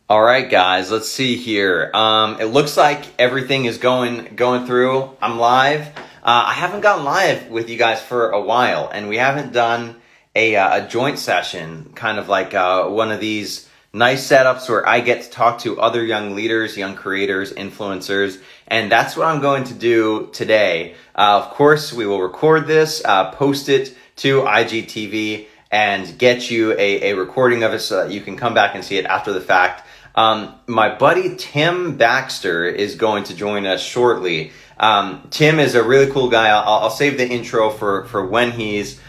All right, guys, let's see here. It looks like everything is going through. I'm live. I haven't gone live with you guys for a while, and we haven't done a joint session, kind of like one of these nice setups where I get to talk to other young leaders, young creators, influencers, and that's what I'm going to do today. Of course, we will record this, post it to IGTV, and get you a recording of it so that you can come back and see it after the fact. My buddy Tim Baxter is going to join us shortly. Tim is a really cool guy. I'll save the intro for when he's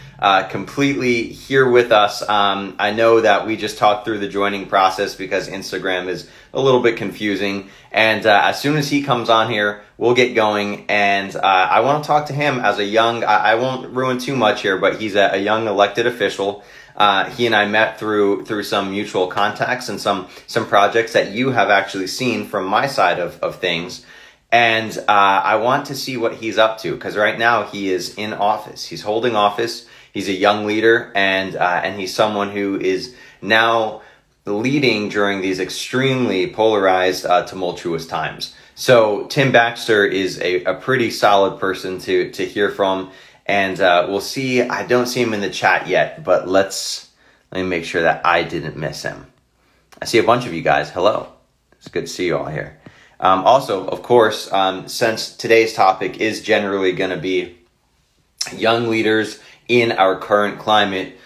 completely here with us. I know that we just talked through the joining process because Instagram is a little bit confusing. And as soon as he comes on here, we'll get going. And I want to talk to him as a young, I won't ruin too much here, but he's a young elected official. He and I met through some mutual contacts and some projects that you have actually seen from my side of things. And I want to see what he's up to because right now he is in office. He's holding office. He's a young leader, and he's someone who is now leading during these extremely polarized, tumultuous times. So Tim Baxter is a pretty solid person to hear from. And we'll see. I don't see him in the chat yet, but let me make sure that I didn't miss him. I see a bunch of you guys. Hello. It's good to see you all here. Also, of course, since today's topic is generally going to be young leaders in our current climate,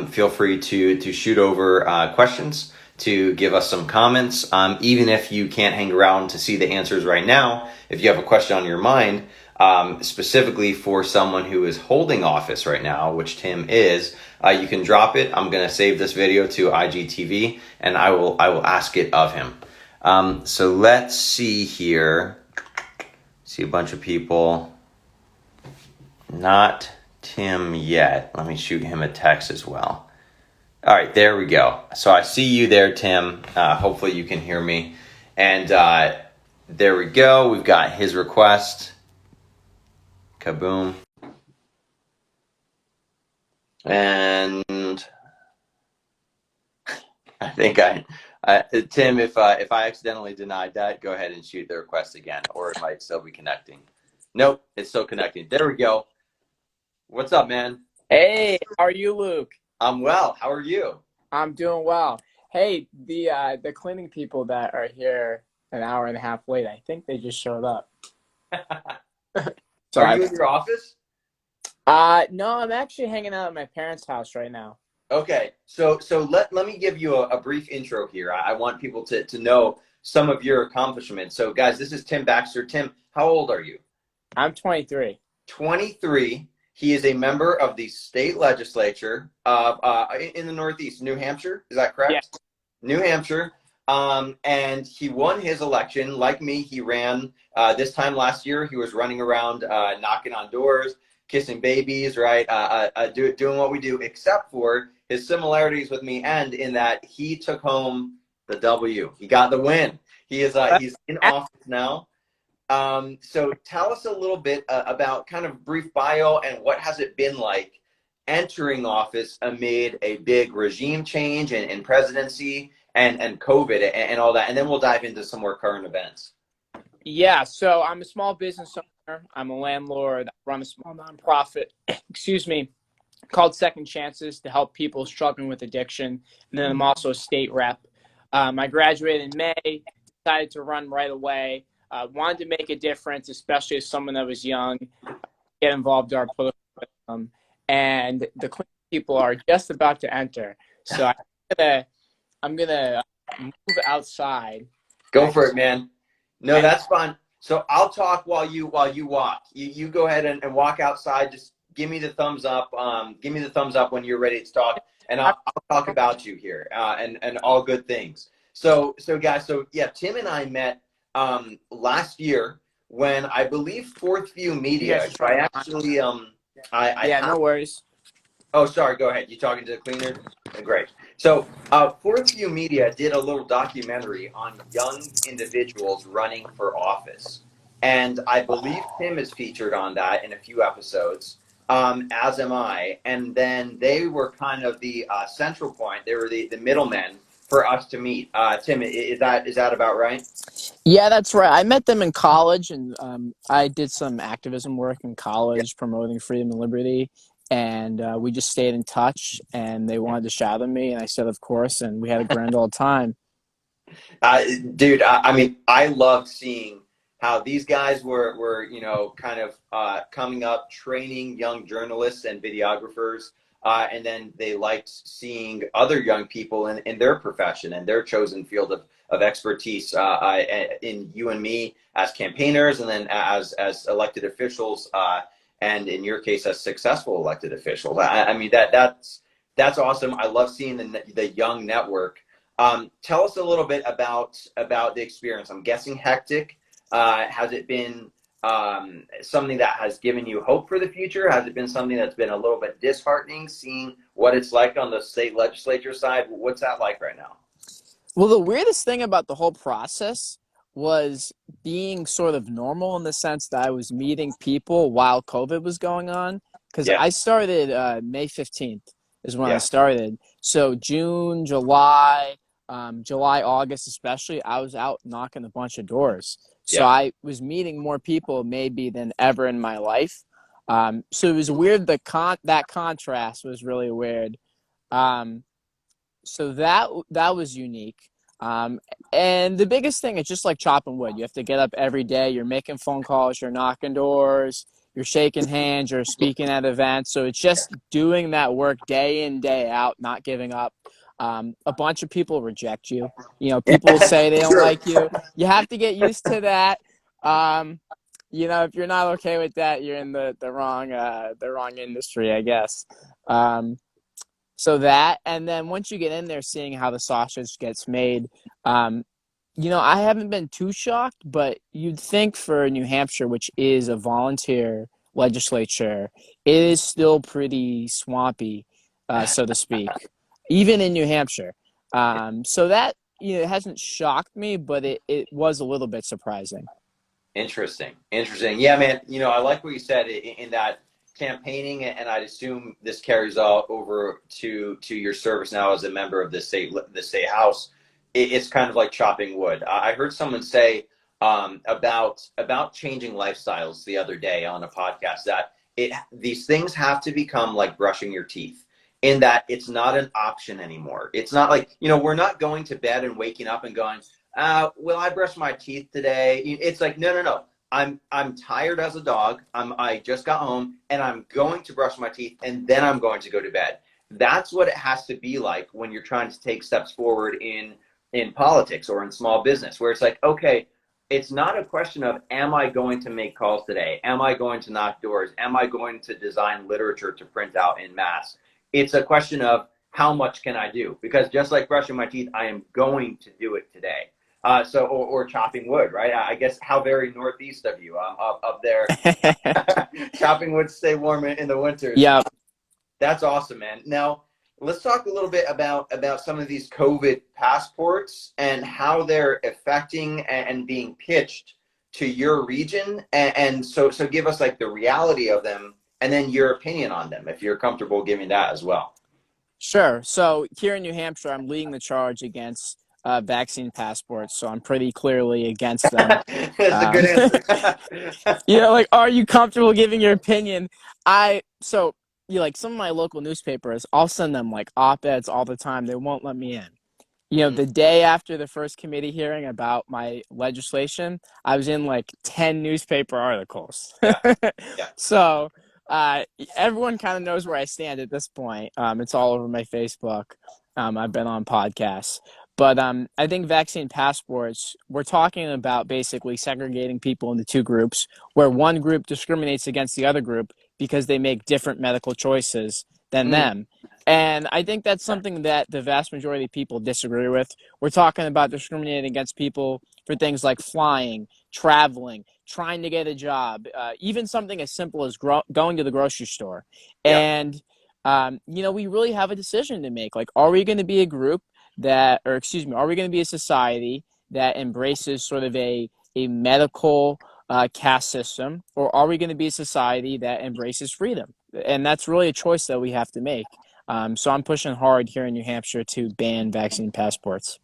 feel free to shoot over questions, to give us some comments. Even if you can't hang around to see the answers right now, if you have a question on your mind, specifically for someone who is holding office right now, which Tim is, you can drop it. I'm going to save this video to IGTV and I will ask it of him. So let's see here. See a bunch of people. Not Tim yet. Let me shoot him a text as well. All right, there we go. So I see you there, Tim. Hopefully you can hear me. And there we go. We've got his request. Kaboom. And I think Tim, if I accidentally denied that, go ahead and shoot the request again, or it might still be connecting. Nope, it's still connecting. There we go. What's up, man? Hey, how are you, Luke? I'm well. How are you? I'm doing well. Hey, the cleaning people that are here an hour and a half late, I think they just showed up. So are you in your office? No, I'm actually hanging out at my parents' house right now. Okay, so let me give you a brief intro here. I want people to know some of your accomplishments. So guys, this is Tim Baxter. Tim, how old are you? I'm 23. 23. He is a member of the state legislature in the Northeast, New Hampshire. Is that correct? Yes. New Hampshire. And he won his election. Like me, he ran this time last year. He was running around knocking on doors, kissing babies, right? Doing what we do, except for his similarities with me end in that he took home the W. He got the win. He's in office now. So tell us a little bit about kind of brief bio and what has it been like entering office amid a big regime change and presidency and COVID and all that. And then we'll dive into some more current events. Yeah, so I'm a small business owner. I'm a landlord. I run a small nonprofit, excuse me, called Second Chances to help people struggling with addiction. And then I'm also a state rep. I graduated in May, decided to run right away. Wanted to make a difference, especially as someone that was young, get involved in our political system. And the clean people are just about to enter. So I'm gonna move outside. Go for it, man. No, that's fun. So I'll talk while you walk. You go ahead and walk outside. Just give me the thumbs up. Give me the thumbs up when you're ready to talk, and I'll talk about you here and all good things. So guys, yeah, Tim and I met last year when I believe Fourth View Media. Yes, I actually no worries. Oh, sorry. Go ahead. You talking to the cleaner? Great. So, Fourth View Media did a little documentary on young individuals running for office, and I believe Tim is featured on that in a few episodes. As am I. And then they were kind of the central point. They were the middlemen for us to meet. Tim, is that about right? Yeah, that's right. I met them in college, and I did some activism work in Yeah. college promoting freedom and liberty. And we just stayed in touch, and they wanted to shadow me, and I said, of course, and we had a grand old time. Uh, Dude, I mean, I loved seeing how these guys were kind of coming up, training young journalists and videographers, and then they liked seeing other young people in their profession and their chosen field of expertise in you and me as campaigners, and then as elected officials, and in your case, as successful elected officials. I mean that's awesome. I love seeing the young network. Tell us a little bit about the experience. I'm guessing hectic. Has it been something that has given you hope for the future? Has it been something that's been a little bit disheartening, seeing what it's like on the state legislature side? What's that like right now? Well, the weirdest thing about the whole process was being sort of normal in the sense that I was meeting people while COVID was going on. Because Yeah, I started May 15th is when I yeah, started. So June, July, July, August, especially, I was out knocking a bunch of doors. So yeah. I was meeting more people maybe than ever in my life. So it was weird. That contrast was really weird. Um, so that was unique. Um, and the biggest thing is just like chopping wood. You have to get up every day. You're making phone calls. You're knocking doors. You're shaking hands. You're speaking at events. So it's just doing that work day in, day out, not giving up. A bunch of people reject you. People will say they don't Sure. like you. You have to get used to that. Um, if you're not okay with that, you're in the wrong industry, I guess. Um, so that, and then once you get in there, seeing how the sausage gets made, um, I haven't been too shocked, but you'd think for New Hampshire, which is a volunteer legislature, it is still pretty swampy, so to speak, even in New Hampshire. So that, it hasn't shocked me, but it was a little bit surprising. Interesting. Interesting. Yeah, man. I like what you said in that campaigning, and I'd assume this carries all over to your service now as a member of the state house. It's kind of like chopping wood. I heard someone say about changing lifestyles the other day on a podcast that these things have to become like brushing your teeth. In that it's not an option anymore. It's not like we're not going to bed and waking up and going, will I brush my teeth today? It's like, no, no, no. I'm tired as a dog. I just got home and I'm going to brush my teeth and then I'm going to go to bed. That's what it has to be like when you're trying to take steps forward in politics or in small business, where it's like, okay, it's not a question of am I going to make calls today? Am I going to knock doors? Am I going to design literature to print out in mass? It's a question of how much can I do? Because just like brushing my teeth, I am going to do it today. Or chopping wood, right? I guess how very northeast of you, up there, chopping wood, stay warm in the winters. Yeah. That's awesome, man. Now let's talk a little bit about some of these COVID passports and how they're affecting and being pitched to your region, and so give us like the reality of them, and then your opinion on them, if you're comfortable giving that as well. Sure. So here in New Hampshire, I'm leading the charge against vaccine passports. So I'm pretty clearly against them. That's a good Um, answer. like, are you comfortable giving your opinion? Like some of my local newspapers, I'll send them like op-eds all the time. They won't let me in. Mhm. The day after the first committee hearing about my legislation, I was in like 10 newspaper articles. Yeah, yeah. So uh, everyone kind of knows where I stand at this point. It's all over my Facebook. I've been on podcasts. But I think vaccine passports, we're talking about basically segregating people into two groups, where one group discriminates against the other group because they make different medical choices than Mm, them. And I think that's something that the vast majority of people disagree with. We're talking about discriminating against people for things like flying, traveling, trying to get a job, even something as simple as going to the grocery store. yeah. And, we really have a decision to make. Like, are we going to be a group are we going to be a society that embraces sort of a medical caste system, or are we going to be a society that embraces freedom? And that's really a choice that we have to make. So I'm pushing hard here in New Hampshire to ban vaccine passports.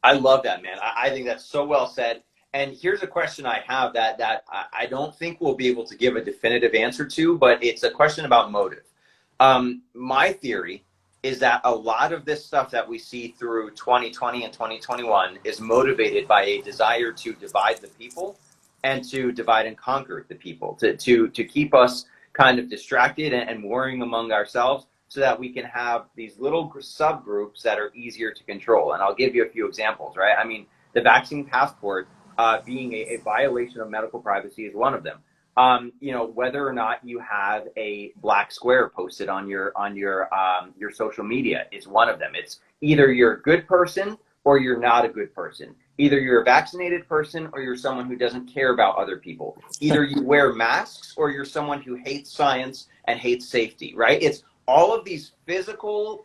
I love that, man. I think that's so well said. And here's a question I have that I don't think we'll be able to give a definitive answer to, but it's a question about motive. My theory is that a lot of this stuff that we see through 2020 and 2021 is motivated by a desire to divide the people and to divide and conquer the people, to keep us kind of distracted and warring among ourselves so that we can have these little subgroups that are easier to control. And I'll give you a few examples, right? I mean, the vaccine passport being a violation of medical privacy is one of them. Whether or not you have a black square posted on your social media is one of them. It's either you're a good person or you're not a good person. Either you're a vaccinated person or you're someone who doesn't care about other people. Either you wear masks or you're someone who hates science and hates safety, right? It's all of these physical,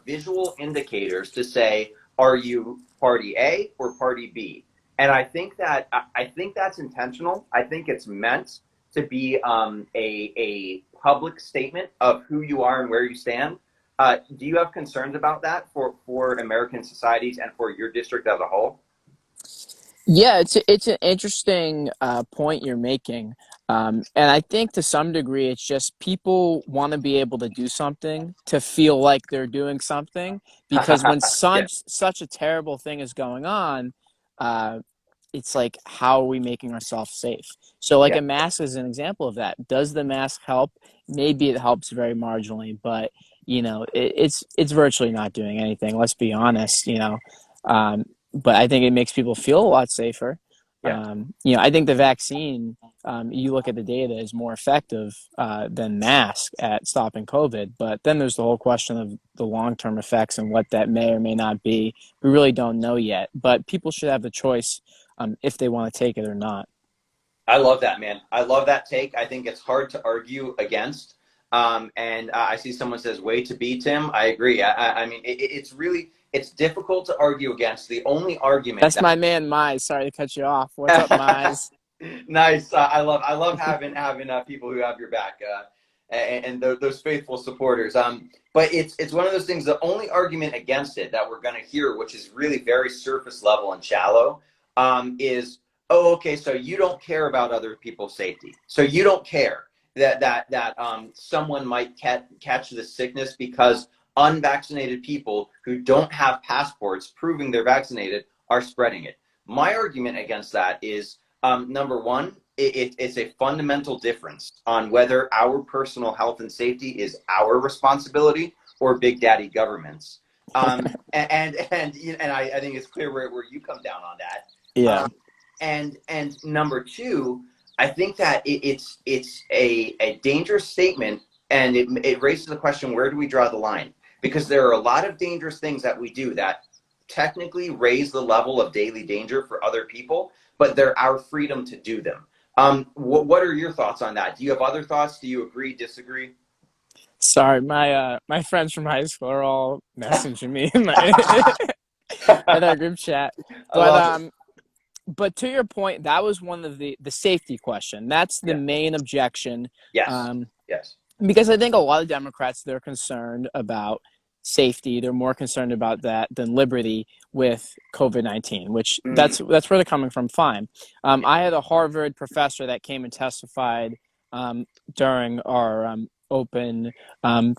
visual indicators to say, are you party A or party B? And I think that's intentional. I think it's meant to be a public statement of who you are and where you stand. Do you have concerns about that for American societies and for your district as a whole? Yeah, it's an interesting point you're making, and I think to some degree it's just people want to be able to do something to feel like they're doing something because when Yeah, such a terrible thing is going on, uh, it's like how are we making ourselves safe? So like yeah, a mask is an example of that. Does the mask help? Maybe it helps very marginally, but it's virtually not doing anything. Let's be honest. Um, but I think it makes people feel a lot safer. yeah. I think the vaccine, you look at the data, is more effective than mask at stopping COVID. But then there's the whole question of the long-term effects and what that may or may not be. We really don't know yet. But people should have the choice if they want to take it or not. I love that, man. I love that take. I think it's hard to argue against. And I see someone says, way to be, Tim. I agree. I mean, it's difficult to argue against. The only argument That's my man, Mize. Sorry to cut you off. What's up, that Mize? nice. I love having people who have your back and those faithful supporters. But it's one of those things. The only argument against it that we're going to hear, which is really very surface level and shallow, is, oh, okay, so you don't care about other people's safety. So you don't care that someone might catch the sickness because unvaccinated people who don't have passports proving they're vaccinated are spreading it. My argument against that is, number one, it's a fundamental difference on whether our personal health and safety is our responsibility or big daddy government's. And I think it's clear where you come down on that. Yeah. And number two, I think that it's a dangerous statement, and it raises the question: where do we draw the line? Because there are a lot of dangerous things that we do that technically raise the level of daily danger for other people, but they're our freedom to do them. What are your thoughts on that? Do you have other thoughts? Do you agree, disagree? Sorry, my friends from high school are all messaging me in in our group chat. I But love it. um, but to your point, that was one of the safety question. That's the Yeah. main objection. Yes. Um, Yes. because I think a lot of Democrats, they're concerned about safety. They're more concerned about that than liberty with COVID-19, which Mm, that's where they're coming from. Fine. I had a Harvard professor that came and testified during our open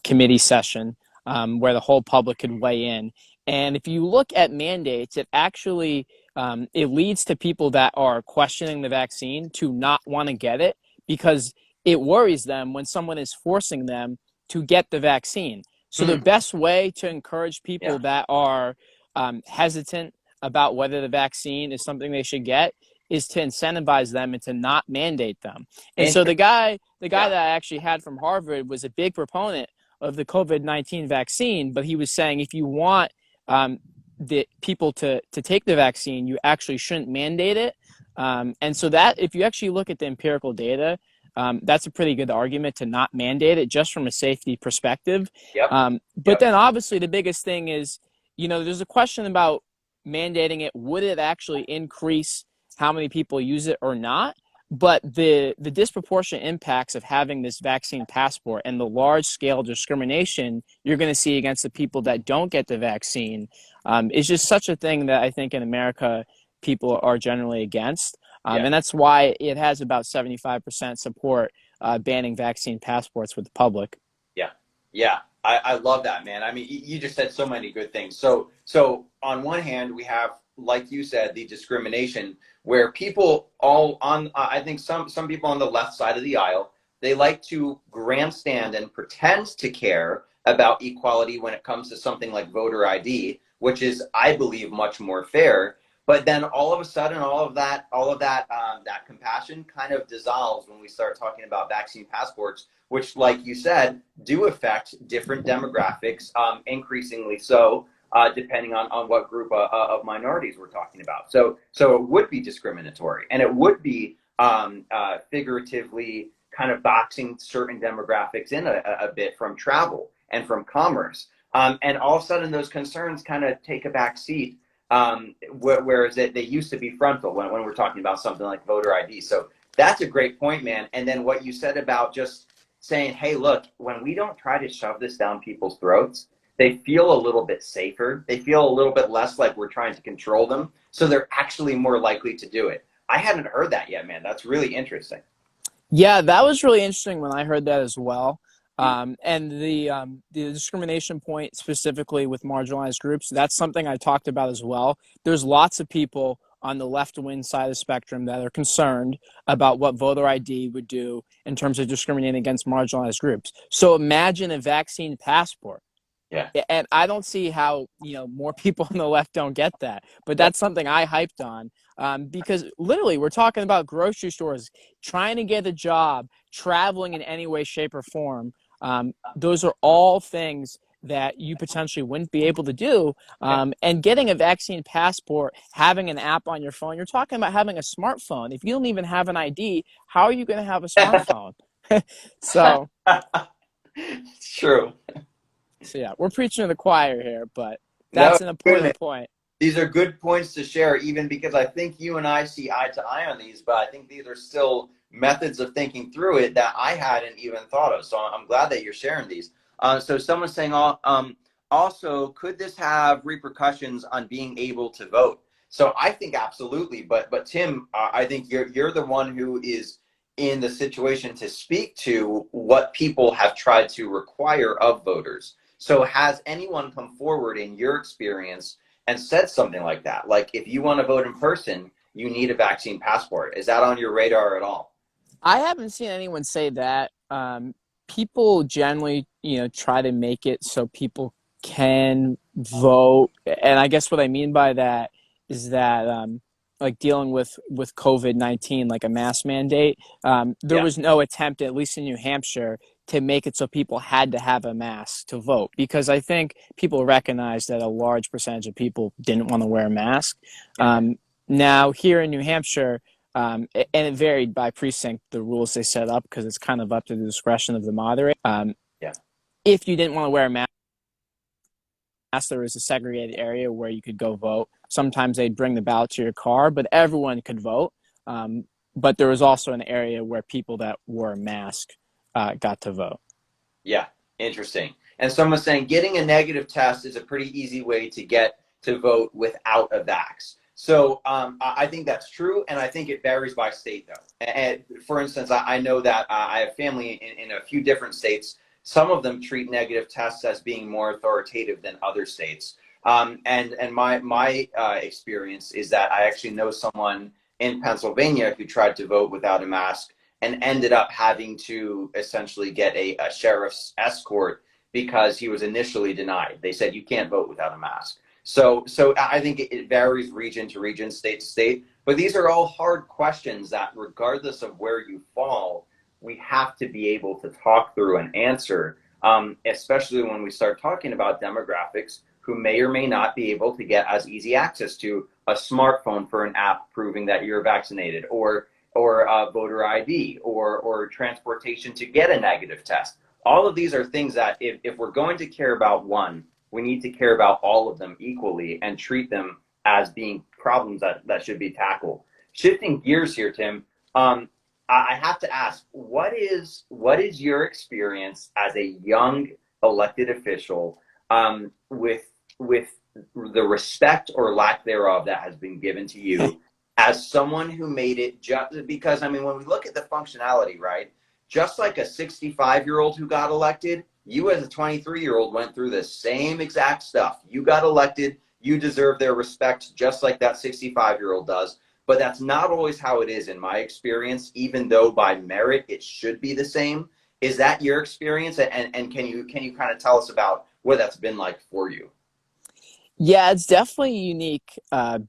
committee session where the whole public could weigh in. And if you look at mandates, it actually it leads to people that are questioning the vaccine to not want to get it because it worries them when someone is forcing them to get the vaccine. So the mm, best way to encourage yeah. people that are hesitant about whether the vaccine is something they should get is to incentivize them and to not mandate them. And so Interesting. the guy Yeah. that I actually had from Harvard was a big proponent of the COVID-19 vaccine, but he was saying if you want the people to take the vaccine, you actually shouldn't mandate it. And so that if you actually look at the empirical data, that's a pretty good argument to not mandate it just from a safety perspective. Yep. But Yep. then obviously the biggest thing is, there's a question about mandating it. Would it actually increase how many people use it or not? but the disproportionate impacts of having this vaccine passport and the large scale discrimination you're going to see against the people that don't get the vaccine is just such a thing that I think in America people are generally against. Yeah. And that's why it has about 75% support banning vaccine passports with the public. Yeah, yeah, I love that, man. I mean, you just said so many good things. So on one hand, we have, like you said, the discrimination where people all on, I think some people on the left side of the aisle, they like to grandstand and pretend to care about equality when it comes to something like voter ID, which is, I believe, much more fair. But then all of a sudden, that compassion kind of dissolves when we start talking about vaccine passports, which, like you said, do affect different demographics, increasingly so, depending on what group of minorities we're talking about. So it would be discriminatory, and it would be figuratively kind of boxing certain demographics in a bit from travel and from commerce. And all of a sudden, those concerns kind of take a back seat, whereas they used to be frontal when we're talking about something like voter ID. So that's a great point, man. And then what you said about just saying, hey, look, when we don't try to shove this down people's throats, they feel a little bit safer. They feel a little bit less like we're trying to control them. So they're actually more likely to do it. I hadn't heard that yet, man. That's really interesting. Yeah, that was really interesting when I heard that as well. And the discrimination point specifically with marginalized groups, that's something I talked about as well. There's lots of people on the left wing side of the spectrum that are concerned about what voter ID would do in terms of discriminating against marginalized groups. So imagine a vaccine passport. Yeah. And I don't see how, more people on the left don't get that. But Yep. that's something I hyped on, because literally we're talking about grocery stores, trying to get a job, traveling in any way, shape, or form. Those are all things that you potentially wouldn't be able to do. Yeah. And getting a vaccine passport, having an app on your phone, you're talking about having a smartphone. If you don't even have an ID, how are you going to have a smartphone? So, It's true. so yeah, we're preaching to the choir here, but No, that's an good, man. important point. These are good points to share, even because I think you and I see eye to eye on these, but I think these are still methods of thinking through it that I hadn't even thought of. So I'm glad that you're sharing these. So someone's saying, also, could this have repercussions on being able to vote? So I think absolutely, but Tim, I think you're the one who is in the situation to speak to what people have tried to require of voters. So has anyone come forward in your experience and said something like that? Like, if you want to vote in person, you need a vaccine passport. Is that on your radar at all? I haven't seen anyone say that. People generally, try to make it so people can vote, and I guess what I mean by that is that, like dealing with COVID-19, like a mask mandate, there Yeah. was no attempt, at least in New Hampshire, to make it so people had to have a mask to vote, because I think people recognize that a large percentage of people didn't want to wear a mask. Yeah. Now, here in New Hampshire, and it varied by precinct, the rules they set up, because it's kind of up to the discretion of the moderator. Yeah. If you didn't want to wear a mask, there was a segregated area where you could go vote. Sometimes they'd bring the ballot to your car, but everyone could vote. But there was also an area where people that wore a mask got to vote. Yeah. Interesting. And someone's saying getting a negative test is a pretty easy way to get to vote without a vax. So I think that's true, and I think it varies by state, though. And for instance, I know that I have family in a few different states. Some of them treat negative tests as being more authoritative than other states. And my experience is that I actually know someone in Pennsylvania who tried to vote without a mask and ended up having to essentially get a sheriff's escort because he was initially denied. They said, you can't vote without a mask. So I think it varies region to region, state to state. But these are all hard questions that, regardless of where you fall, we have to be able to talk through and answer, especially when we start talking about demographics who may or may not be able to get as easy access to a smartphone for an app proving that you're vaccinated, or voter ID, or transportation to get a negative test. All of these are things that if we're going to care about one, we need to care about all of them equally and treat them as being problems that should be tackled. Shifting gears here, Tim, I have to ask, what is your experience as a young elected official, with the respect or lack thereof that has been given to you as someone who made it, just because I mean when we look at the functionality, right? Just like a 65-year-old who got elected, you as a 23-year-old went through the same exact stuff. You got elected, you deserve their respect just like that 65-year-old does. But that's not always how it is in my experience, even though by merit it should be the same. Is that your experience? And can you kind of tell us about what that's been like for you? Yeah, it's definitely unique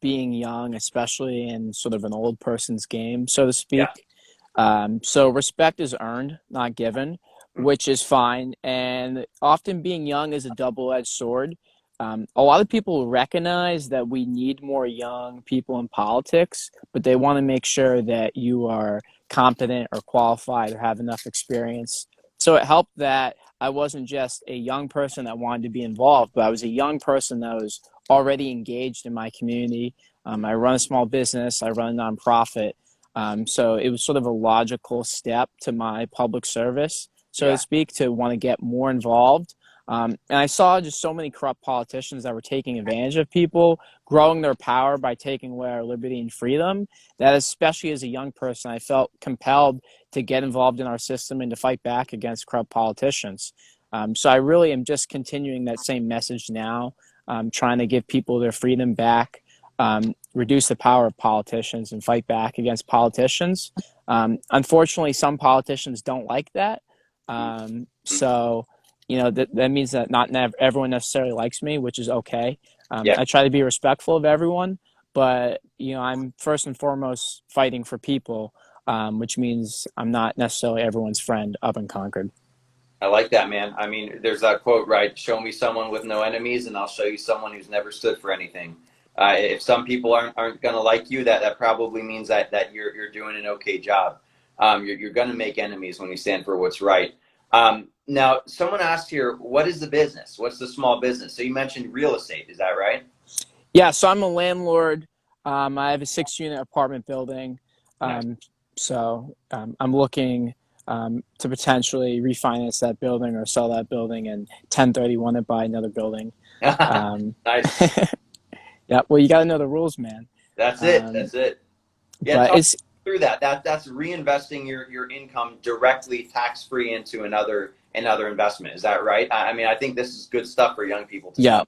being young, especially in sort of an old person's game, so to Yeah. speak. So respect is earned, not given, which is fine. And often being young is a double-edged sword. A lot of people recognize that we need more young people in politics, but they want to make sure that you are competent or qualified or have enough experience. So it helped that I wasn't just a young person that wanted to be involved, but I was a young person that was already engaged in my community. I run a small business, I run a nonprofit. So it was sort of a logical step to my public service, so to Yeah. speak, to want to get more involved. And I saw just so many corrupt politicians that were taking advantage of people, growing their power by taking away our liberty and freedom, that especially as a young person, I felt compelled to get involved in our system and to fight back against corrupt politicians. So I really am just continuing that same message now, trying to give people their freedom back, reduce the power of politicians and fight back against politicians. Unfortunately, some politicians don't like that. So, that means that not everyone necessarily likes me, which is okay. Yeah. I try to be respectful of everyone, but I'm first and foremost fighting for people, which means I'm not necessarily everyone's friend up in Concord. I like that, man. I mean, there's that quote, right? Show me someone with no enemies, and I'll show you someone who's never stood for anything. If some people aren't going to like you, that probably means that you're doing an okay job. You're going to make enemies when you stand for what's right. Now, someone asked here, what is the business? What's the small business? So you mentioned real estate. Is that right? Yeah, so I'm a landlord. I have a 6 unit apartment building. Nice. I'm looking to potentially refinance that building or sell that building and 1031 it, buy another building. Um, Nice. yeah, well, you got to know the rules, man. That's it. Um, That's it. Yeah, but talk it's through that. That's reinvesting your income directly tax free into another investment. Is that right? I mean, I think this is good stuff for young people to Yeah, know.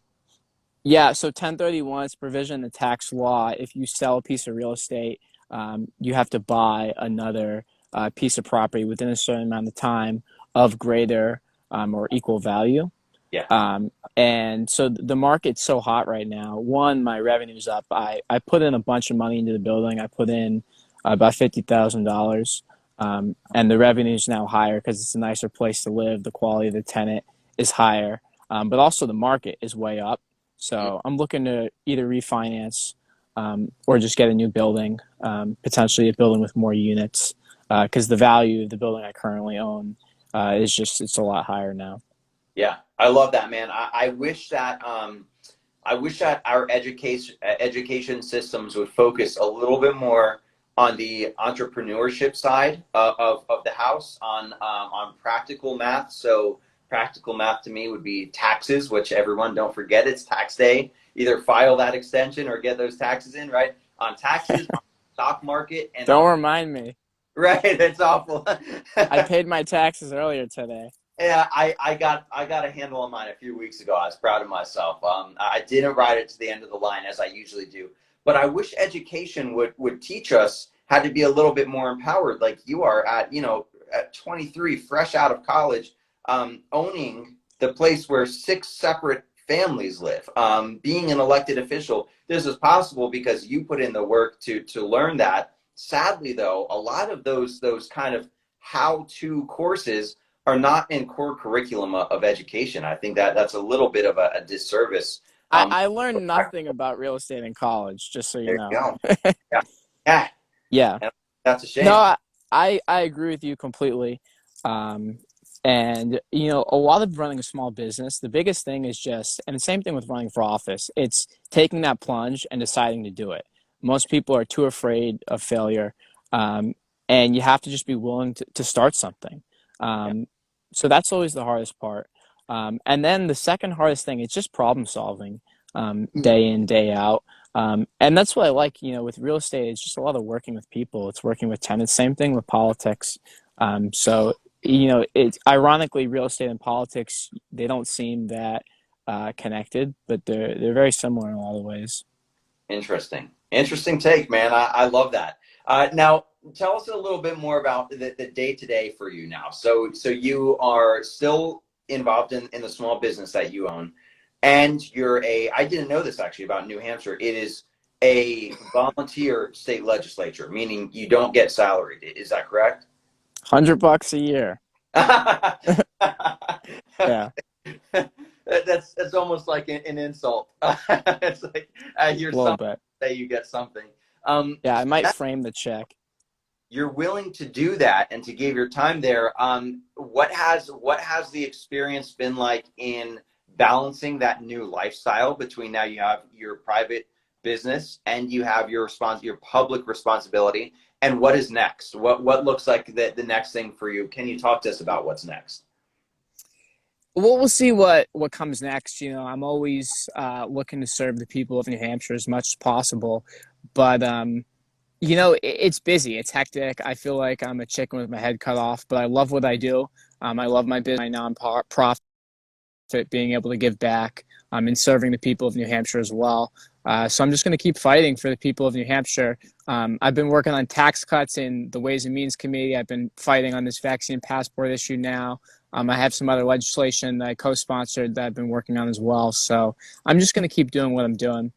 yeah. So 1031 is provision in the tax law. If you sell a piece of real estate, you have to buy another piece of property within a certain amount of time of greater or equal value. Yeah. And so the market's so hot right now. One, my revenue's up. I put in a bunch of money into the building. I put in about $50,000, and the revenue is now higher because it's a nicer place to live. The quality of the tenant is higher, but also the market is way up. Mm. So I'm looking to either refinance or just get a new building, potentially a building with more units, because the value of the building I currently own it's a lot higher now. Yeah. I love that, man. I wish that our education systems would focus a little bit more on the entrepreneurship side of the house, on practical math. So practical math to me would be taxes, which everyone don't forget it's tax day. Either file that extension or get those taxes in, right? On taxes, on stock market, and Don't on remind me. right. That's awful. I paid my taxes earlier today. Yeah, I got a handle on mine a few weeks ago. I was proud of myself. I didn't ride it to the end of the line as I usually do, but I wish education would teach us how to be a little bit more empowered, like you are at 23, fresh out of college, owning the place where six separate families live. Being an elected official, this is possible because you put in the work to learn that. Sadly, though, a lot of those kind of how-to courses are not in core curriculum of education. I think that's a little bit of a disservice. I learned nothing about real estate in college, just so you There you know. go. Yeah, yeah, Yeah. and that's a No, shame. I agree with you completely. Um, and, a lot of running a small business, the biggest thing is just, and the same thing with running for office, it's taking that plunge and deciding to do it. Most people are too afraid of failure. Um, and you have to just be willing to start something. Yeah. Um, so that's always the hardest part. And then the second hardest thing is just problem solving, day in, day out. And that's what I like, with real estate. It's just a lot of working with people. It's working with tenants. Same thing with politics. So it's ironically real estate and politics. They don't seem that connected, but they're very similar in a lot of ways. Interesting take, man. I love that. Now, tell us a little bit more about the day to day for you now. So you are still involved in the small business that you own, and I didn't know this actually about New Hampshire. It is a volunteer state legislature, meaning you don't get salaried. Is that correct? $100 a year. Yeah, That's almost like an insult. It's like I hear a little some bit. say you get something. Yeah, I might That frame the check. you're willing to do that and to give your time there. What has the experience been like in balancing that new lifestyle between now you have your private business and you have your public responsibility, and what is next? What looks like the next thing for you? Can you talk to us about what's next? Well, we'll see what comes next. I'm always looking to serve the people of New Hampshire as much as possible, but it's busy, it's hectic. I feel like I'm a chicken with my head cut off, but I love what I do. I love my business, my nonprofit, being able to give back, and serving the people of New Hampshire as well. So I'm just going to keep fighting for the people of New Hampshire. I've been working on tax cuts in the Ways and Means Committee. I've been fighting on this vaccine passport issue now. I have some other legislation that I co-sponsored that I've been working on as well. So I'm just going to keep doing what I'm doing.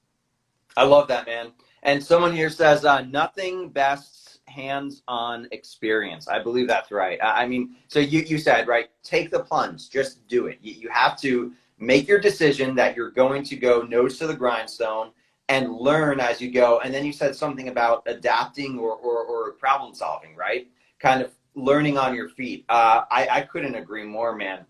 I love that, man. And someone here says, nothing bests hands-on experience. I believe that's right. I mean, so you said, right, take the plunge, just do it. You have to make your decision that you're going to go nose to the grindstone and learn as you go. And then you said something about adapting or problem solving, right? Kind of learning on your feet. I couldn't agree more, man.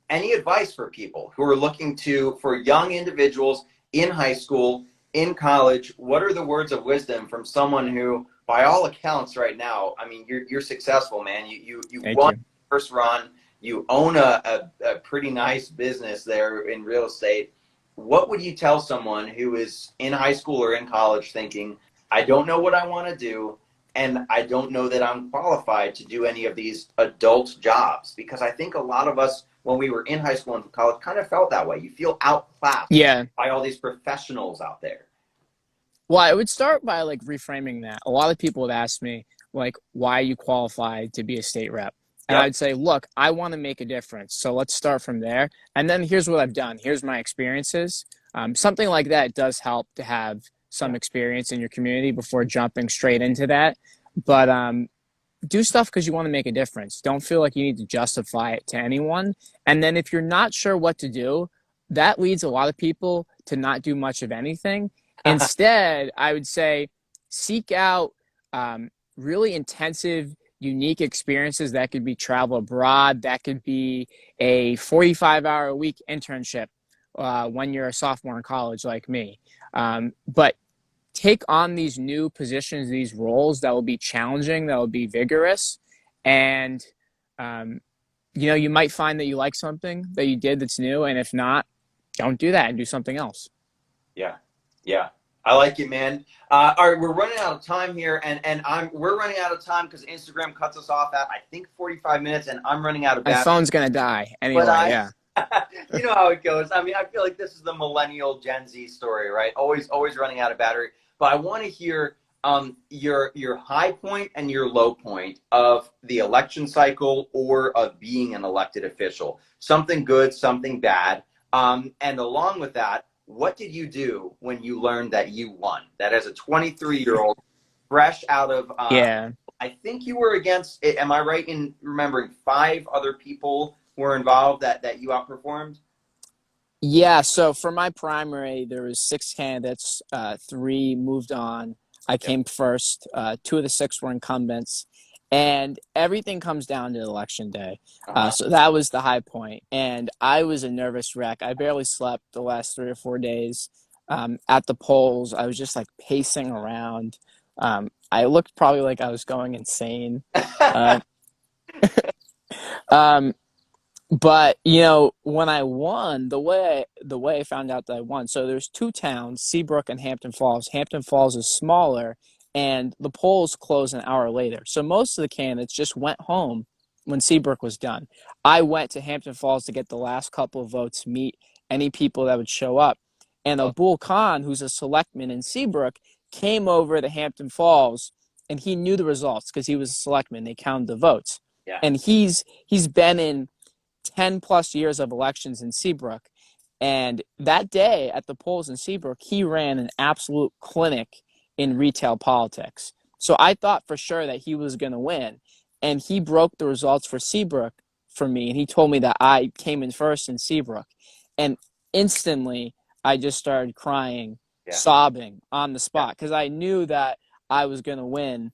Any advice for people who are looking for young individuals in high school, in college? What are the words of wisdom from someone who, by all accounts, right now, I mean, you're successful, man. You Thank won you. the first run. You own a pretty nice business there in real estate. What would you tell someone who is in high school or in college thinking, I don't know what I want to do, and I don't know that I'm qualified to do any of these adult jobs? Because I think a lot of us, when we were in high school and college, kind of felt that way. You feel outclassed Yeah. by all these professionals out there. Well, I would start by like reframing that. A lot of people would ask me, like, why are you qualified to be a state rep? And Yep. I'd say, look, I want to make a difference. So let's start from there. And then here's what I've done. Here's my experiences. Something like that does help to have some Yeah. experience in your community before jumping straight into that. But do stuff because you want to make a difference. Don't feel like you need to justify it to anyone. And then if you're not sure what to do, that leads a lot of people to not do much of anything. Instead, I would say seek out really intensive, unique experiences. That could be travel abroad, that could be a 45-hour a week internship when you're a sophomore in college, like me. But take on these new positions, these roles that will be challenging, that will be vigorous. And, you might find that you like something that you did that's new. And if not, don't do that and do something else. Yeah, yeah, I like it, man. All right, we're running out of time here, and we're running out of time because Instagram cuts us off at I think 45 minutes, and I'm running out of My battery. phone's going to die But anyway. Yeah. you know how it goes. I mean, I feel like this is the millennial Gen Z story, right? Always running out of battery. But I want to hear your high point and your low point of the election cycle or of being an elected official. Something good, something bad. And along with that, what did you do when you learned that you won? That as a 23-year-old, fresh out of, Yeah. I think you were against, am I right in remembering 5 other people were involved that you outperformed? Yeah. So for my primary, there was 6 candidates. 3 moved on. I Yep. came first. 2 of the 6 were incumbents. And everything comes down to election day. Uh-huh. So that was the high point. And I was a nervous wreck. I barely slept the last 3 or 4 days at the polls. I was just like pacing around. I looked probably like I was going insane. Uh, um, But when I won, the way I found out that I won. So there's two towns, Seabrook and Hampton Falls. Hampton Falls is smaller, and the polls close an hour later. So most of the candidates just went home when Seabrook was done. I went to Hampton Falls to get the last couple of votes, meet any people that would show up, and Oh, Abul Khan, who's a selectman in Seabrook, came over to Hampton Falls, and he knew the results because he was a selectman. They counted the votes, yeah. and he's been in 10 plus years of elections in Seabrook. And that day at the polls in Seabrook, he ran an absolute clinic in retail politics. So I thought for sure that he was going to win. And he broke the results for Seabrook for me. And he told me that I came in first in Seabrook. And instantly, I just started crying, Yeah. sobbing on the Yeah. spot because I knew that I was going to win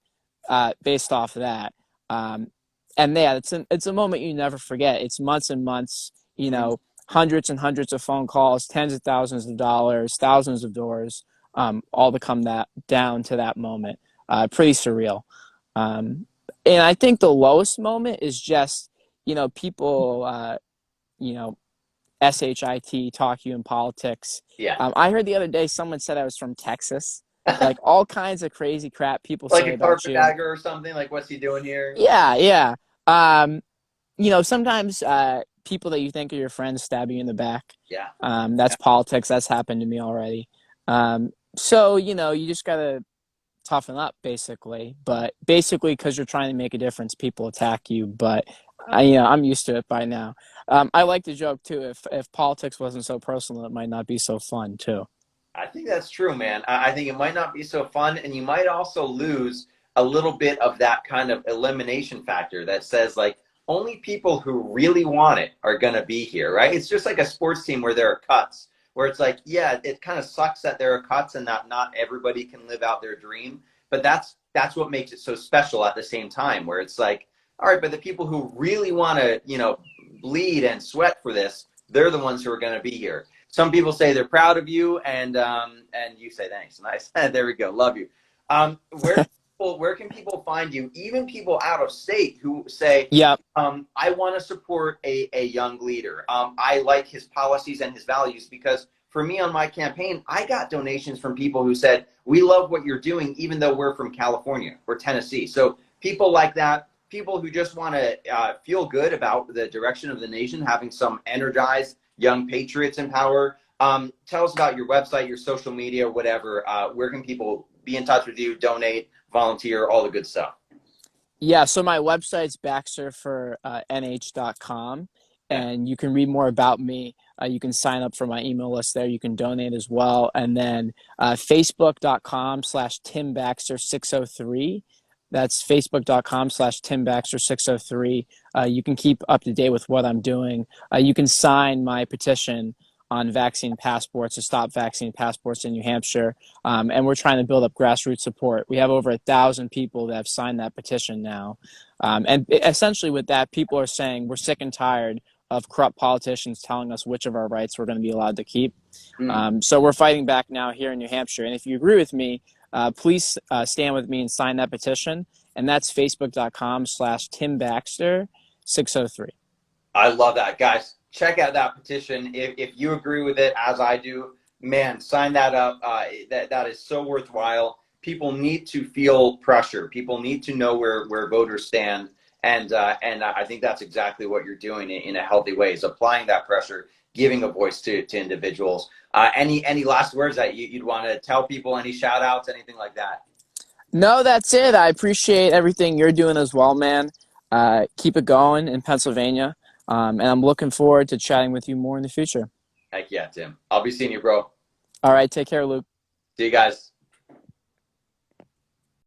based off of that. Um, and yeah, it's a moment you never forget. It's months and months, Mhm. hundreds and hundreds of phone calls, tens of thousands of dollars, thousands of doors, all to come that down to that moment. Pretty surreal. Um, and I think the lowest moment is just, people, you know, shit talk you in politics. Yeah. I heard the other day someone said I was from Texas. Like all kinds of crazy crap people Like say a about you. carpetbagger or something. Like, what's he doing here? Yeah, yeah. Um, sometimes people that you think are your friends stab you in the back. Yeah. That's politics. That's happened to me already. So, you just got to toughen up, basically. But basically, because you're trying to make a difference, people attack you. But, I'm used to it by now. I like to joke, too. If politics wasn't so personal, it might not be so fun, too. I think that's true, man. I think it might not be so fun, and you might also lose a little bit of that kind of elimination factor that says, like, only people who really want it are going to be here, right? It's just like a sports team where there are cuts, where it's like, yeah, it kind of sucks that there are cuts and that not everybody can live out their dream, but that's what makes it so special at the same time, where it's like, all right, but the people who really want to, bleed and sweat for this, they're the ones who are going to be here. Some people say they're proud of you, and you say thanks. Nice. There we go. Love you. Where can people find you? Even people out of state who say, Yep. I want to support a young leader. I like his policies and his values because for me on my campaign, I got donations from people who said, we love what you're doing, even though we're from California or Tennessee. So people like that, people who just want to feel good about the direction of the nation, having some energized young patriots in power. Tell us about your website, your social media, whatever. Where can people be in touch with you, donate, volunteer, all the good stuff? Yeah, so my website's Baxter for nh.com, Yeah. and you can read more about me. You can sign up for my email list there. You can donate as well. And then facebook.com/Tim Baxter 603. That's facebook.com/Tim Baxter 603. You can keep up to date with what I'm doing. You can sign my petition on vaccine passports to stop vaccine passports in New Hampshire. And we're trying to build up grassroots support. We have over 1,000 people that have signed that petition now. And essentially with that, people are saying we're sick and tired of corrupt politicians telling us which of our rights we're going to be allowed to keep. Mm. So we're fighting back now here in New Hampshire. And if you agree with me, please stand with me and sign that petition. And that's facebook.com/Tim Baxter 603. I love that, guys. Check out that petition if you agree with it, as I do. Man, sign that up. That is so worthwhile. People need to feel pressure. People need to know where voters stand, and I think that's exactly what you're doing in a healthy way. Is applying that pressure, giving a voice to individuals. Any last words that you'd want to tell people? Any shout outs? Anything like that? No, that's it. I appreciate everything you're doing as well, man. Keep it going in Pennsylvania. And I'm looking forward to chatting with you more in the future. Heck yeah, Tim. I'll be seeing you, bro. All right, take care, Luke. See you guys.